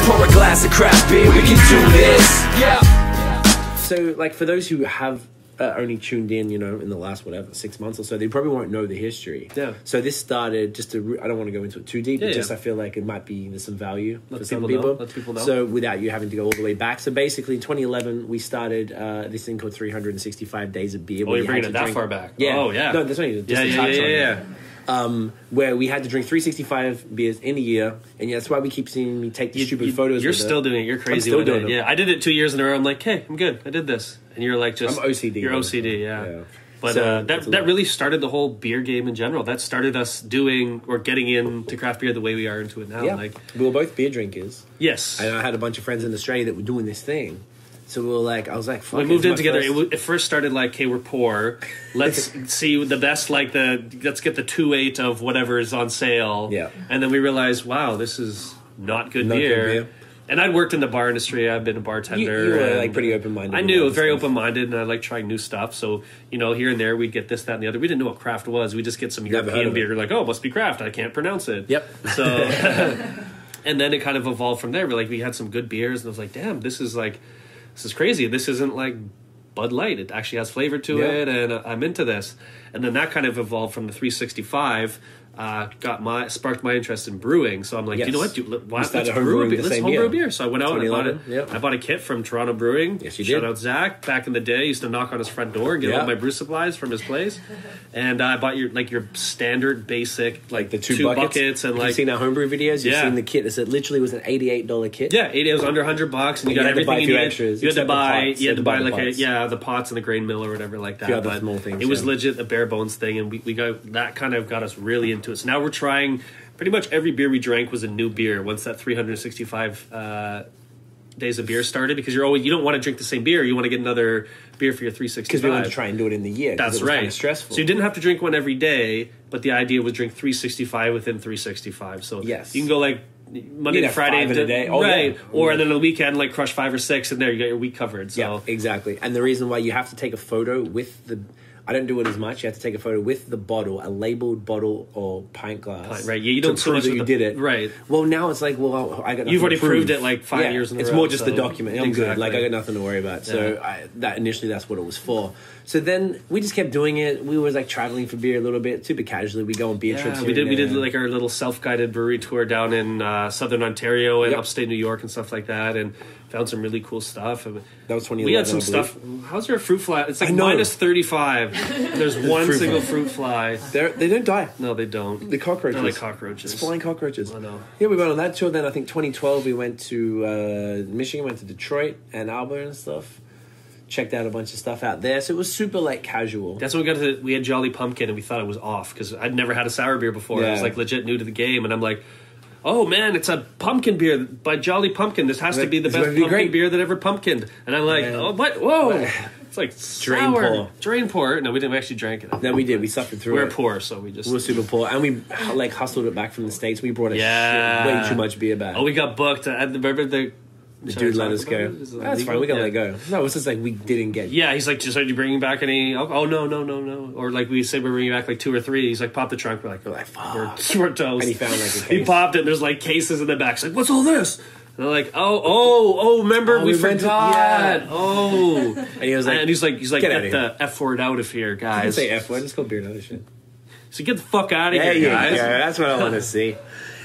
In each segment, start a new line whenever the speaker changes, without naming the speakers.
Pour a glass of craft beer, we can do this. Yeah.
So, like, for those who have only tuned in, you know, in the last, 6 months or so, they probably won't know the history.
Yeah.
So this started just to, I don't want to go into it too deep, but just I feel like it might be, there's some value for some people.
Let people know.
So without you having to go all the way back. So basically in 2011, we started this thing called 365 Days of Beer.
Oh, you're bringing it that far back?
Yeah.
Oh, yeah.
No, that's only just a touch on it. Where we had to drink 365 beers in a year, and that's why we keep seeing me take these stupid photos.
You're still doing it. You're crazy.
I'm still doing it.
Yeah, I did it 2 years in a row. I'm like, hey, I'm good. I did this, and you're like, just
I'm OCD.
You're OCD, yeah. But
So,
that really started the whole beer game in general. That started us doing or getting into craft beer the way we are into it now.
Yeah,
Like,
we were both beer drinkers.
yes,
And I had a bunch of friends in Australia that were doing this thing. So we were like, I was like, fuck,
we moved
it's
in
my
together.
first-
It first started like, hey, we're poor. Let's see the best, let's get the 2.8 of whatever is on sale.
Yeah.
And then we realized, wow, this is not good
Not good
beer.
beer.
And I'd worked in the bar industry. I've been a bartender.
You were
and
like pretty open-minded.
I knew,
about
very
this stuff.
open-minded, and I like trying new stuff. So, you know, here and there, we'd get this, that, and the other. We didn't know what craft was. We just get some
Never heard
European
of
beer.
it.
You're like, oh, it must be craft. I can't pronounce it.
Yep.
So, and then it kind of evolved from there. We had some good beers, and I was like, damn, this is crazy. This isn't like Bud Light. It actually has flavor to
Yeah.
it, and I'm into this. And then that kind of evolved from the 365. Sparked my interest in brewing. So I'm like,
Yes.
you know what? Dude, let's
started
brew a
homebrewing
beer.
the
Let's
same
homebrew
year.
a beer. So I went out and I bought it.
2011, yep.
I bought a kit from Toronto Brewing.
Yes, you
Shout
did.
out Zach. Back in the day, I used to knock on his front door and get
Yeah.
all my brew supplies from his place. And I bought your standard basic
The two
buckets and
Have you seen our homebrew videos? You've
Yeah.
seen the kit. It literally was an $88 kit.
yeah, it was under $100, and you
You
got
had to buy
everything
a
you
few
needed.
extras,
You had to
except the
buy,
pots.
you had to buy
the
like
pots.
the pots and the grain mill or whatever like that.
Few other
But
small things,
it was
yeah.
legit a bare bones thing, and we got that kind of got us really into it. So now we're trying. Pretty much every beer we drank was a new beer once that 365 days of beer started, because you don't want to drink the same beer. You want to get another beer for your 365.
Because we wanted to try and do it in the year. 'cause
That's
it was
right.
Kind of stressful.
So you didn't have to drink one every day, but the idea was drink 365 within 365. So
Yes.
you can go like Monday
You
to
have
Friday,
5 in a day. Oh,
right?
yeah.
Or and then on the weekend, like crush 5 or 6, and there you got your week covered. So
Yeah, exactly. And the reason why you have to take a photo with the... I don't do it as much. You have to take a photo with the bottle, a labeled bottle or pint glass.
Right, yeah, you don't
to
so
prove
much
that
with
you
the-
did it.
right.
Well, now it's like, well, I got nothing
You've already
to prove.
proved it like 5 years in a
It's
row,
more just
so-
the document. I'm good. Like, I got nothing to worry about. So initially, that's what it was for. So then we just kept doing it. We were like traveling for beer a little bit, super casually. We go on beer trips.
We
here
did
and there.
like our little self-guided brewery tour down in southern Ontario and
Yep.
upstate New York and stuff like that, and found some really cool stuff.
That was 2011.
We had some
I believe.
stuff. How's your fruit fly? It's like
I know.
minus 35. There's one
fruit
single
fly.
fruit fly.
They don't die.
No, they don't.
The cockroaches.
They're like cockroaches.
It's flying cockroaches.
I know.
Yeah, we went on that tour. Then I think 2012 we went to Michigan, went to Detroit and Alberta and stuff. Checked out a bunch of stuff out there. So it was super like casual.
That's when we got to. We had Jolly Pumpkin, and we thought it was off because I'd never had a sour beer before. I was
Yeah.
like legit new to the game, and I'm like, oh man, it's a pumpkin beer by Jolly Pumpkin. This has to be the
It's
best
gonna be
pumpkin
great.
beer that ever pumpkined. And I'm like,
Man.
oh what? Whoa!
What?
It's like
Drain
sour.
pour.
Drain pour. No, we didn't actually drink it.
No, we did. We suffered through
We're
it.
poor, so we just.
We were super poor, and we like hustled it back from the States. We brought a
Yeah.
shit, way too much beer back.
Oh, we got booked. I remember
the dude let us go. That's fine. We gotta let go. No, it's just like we didn't get.
Yeah, he's like, just are you bringing back any? Oh no. Or like we said, we're bringing back like 2 or 3. He's like, pop the trunk. We're like,
fuck.
we're toast.
And he found like a
He
case.
popped it. There's like cases in the back. He's like, what's all this? And they're like, oh, remember we
we went to-
forgot.
yeah.
Oh,
And he was like,
and he's like,
"Get
get
outta
the F word out of here,
I didn't
guys.
say F word. Just call beer and other shit.
So get the fuck out of
There
here,
you
guys.
go. That's what I want to see.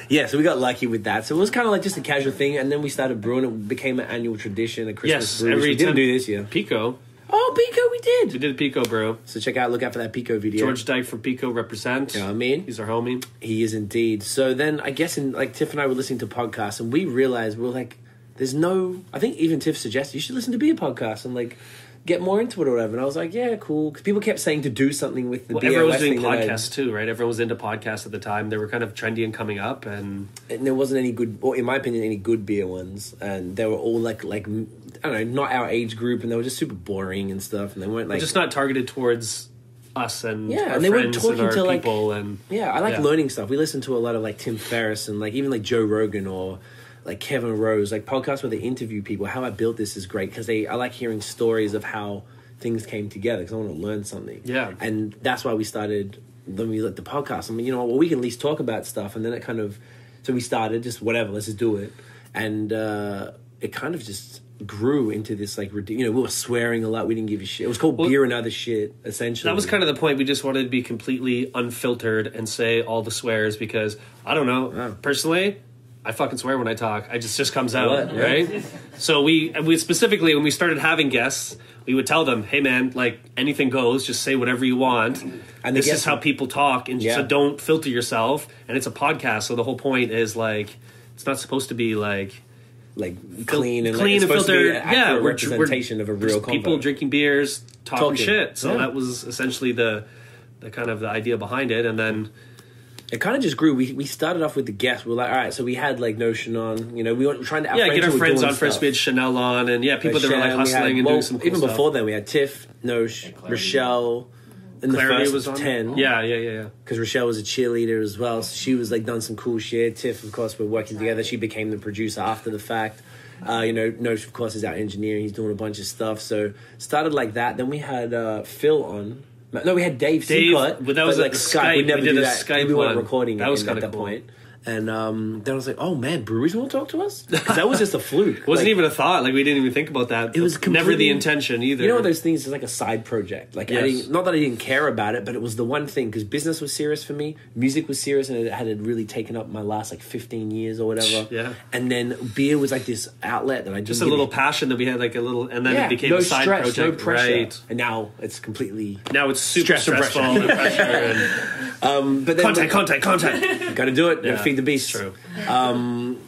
Yeah, so we got lucky with that. So it was kind of like just a casual thing, and then we started brewing. It became an annual tradition, a Christmas
Yes,
brew. which
every
we didn't
time-
do this year.
Pico.
Oh, Pico, we
We
did.
did Pico, bro.
So look out for that Pico video.
George Dyke from Pico represent.
You know what I mean?
He's our homie.
He is indeed. So then I guess Tiff and I were listening to podcasts, and we realized we were like, there's no. I think even Tiff suggested you should listen to beer podcasts and like get more into it or whatever. And I was like, yeah, cool. Because people kept saying to do something with the beer.
Everyone was doing
thing that I-
podcasts too, right? Everyone was into podcasts at the time. They were kind of trendy and coming up, and
And there wasn't any good, or in my opinion, any good beer ones. And they were all like I don't know, not our age group, and they were just super boring and stuff. And they weren't like
just not targeted towards us and
Yeah,
our
and they weren't
friends
talking
and our
to, like-
people. And
Yeah, I like learning stuff. We listen to a lot of like Tim Ferriss and like even like Joe Rogan or like Kevin Rose, like podcasts where they interview people. How I built this is great because I like hearing stories of how things came together because I want to learn something.
Yeah.
And that's why we started, then we let the podcast. I mean, you know, well, we can at least talk about stuff. And then it kind of, so we started just whatever, let's just do it. and it kind of just grew into this like we were swearing a lot. We didn't give a shit. It was called Beer and Other Shit, essentially.
That was kind of the point. We just wanted to be completely unfiltered and say all the swears because I don't know. Personally, I fucking swear when I talk. It just comes out, right? So we specifically, when we started having guests, we would tell them, hey man, like anything goes, just say whatever you want. And this is how people talk, and so don't filter yourself. And it's a podcast, so the whole point is like, it's not supposed to be like
clean and
filtered.
Accurate representation of a real convo.
People drinking beers, talking shit. So that was essentially the kind of the idea behind it, and then
it kind of just grew. We started off with the guests. We were like, all right, so we had like Notion on. We were trying to
get our friends on first. We had Chanel on, and people that were like hustling and doing some cool
even
stuff.
Before then, we had Tiff, Nosh, Rochelle. And
Clarity
the first
was on
10.
Yeah.
Because Rochelle was a cheerleader as well. So she was like done some cool shit. Tiff, of course, we're working together. She became the producer after the fact. Nosh, of course, is our engineer. He's doing a bunch of stuff. So started like that. Then we had Phil on. No, we had Dave Scott.
But that was like
Skype. We never did that.
Skype
we weren't recording
that was
at that
cool.
point. And then I was like, oh man, breweries want to talk to us? Because that was just a fluke.
It wasn't even a thought. Like, we didn't even think about that.
It was
never the intention either.
You know what those things is like a side project. Like, not that I didn't care about it, but it was the one thing, because business was serious for me, music was serious, and it had really taken up my last like 15 years or whatever.
Yeah.
And then beer was like this outlet that I
just a little passion that we had, like a little, and then it became a side project.
No pressure.
Right.
And now it's completely
super stressful and pressure. And,
but then
content.
Got to do it. Got to feed the beast.
True.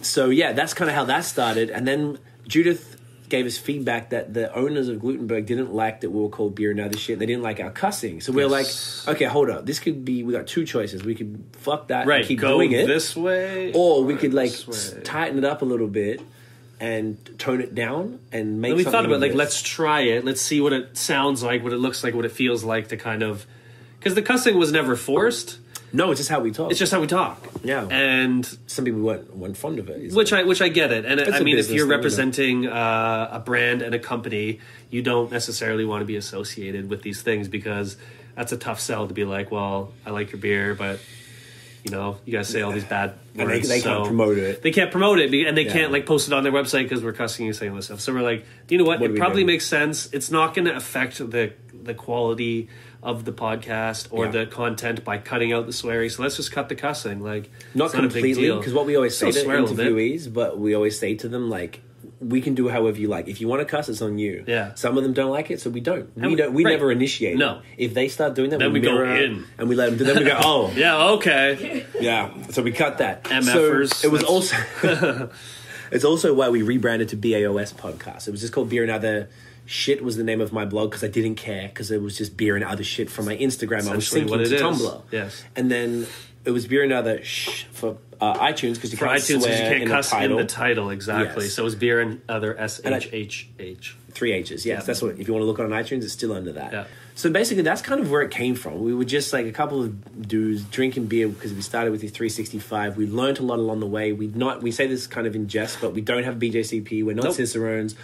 So yeah, that's kind of how that started. And then Judith gave us feedback that the owners of Glutenberg didn't like that we were called Beer and Other Shit. They didn't like our cussing. So we were like, okay, hold up. This could be, we got two choices. We could fuck that and keep doing it
this way,
or we could like tighten it up a little bit and tone it down and make.
And we
something
thought about
of
like,
this.
let's try it. Let's see what it sounds like, what it looks like, what it feels like to kind of, because the cussing was never forced.
No, it's just how we talk.
It's just how we talk.
Yeah,
and
some people weren't fond of it.
Which I get it, and I mean, if you're
thing,
representing a brand and a company, you don't necessarily want to be associated with these things because that's a tough sell to be like, well, I like your beer, but you guys say all these bad words,
and they can't promote it.
They can't promote it, and they can't like post it on their website because we're cussing and saying all this stuff. So we're like, you know what? It probably makes sense. It's not going to affect the quality of the podcast or the content by cutting out the swearing. So let's just cut the cussing. Like,
not completely, because what we always say to interviewees, but we always say to them, like, we can do however you like. If you want to cuss, it's on you.
Yeah.
Some of them don't like it, so we don't. We never initiate.
No.
it. If they start doing that,
then we go in
and we let them do. Then we go, oh,
yeah, okay,
yeah. So we cut that.
MFers.
So it was also. It's also why we rebranded to BAOS Podcast. It was just called Beer and Other Shit was the name of my blog because I didn't care because it was just beer and other shit from my Instagram. I was syncing to Tumblr.
Yes.
And then it was Beer and Other for iTunes because you can't swear in
cuss
the title.
in the title, exactly.
Yes.
So it was Beer and Other SHHH.
3 H's, yes. That's what, if you want to look on iTunes, it's still under that.
Yeah.
So basically, that's kind of where it came from. We were just like a couple of dudes drinking beer because we started with the 365. We learned a lot along the way. We say this kind of in jest, but we don't have BJCP. We're not Cicerones.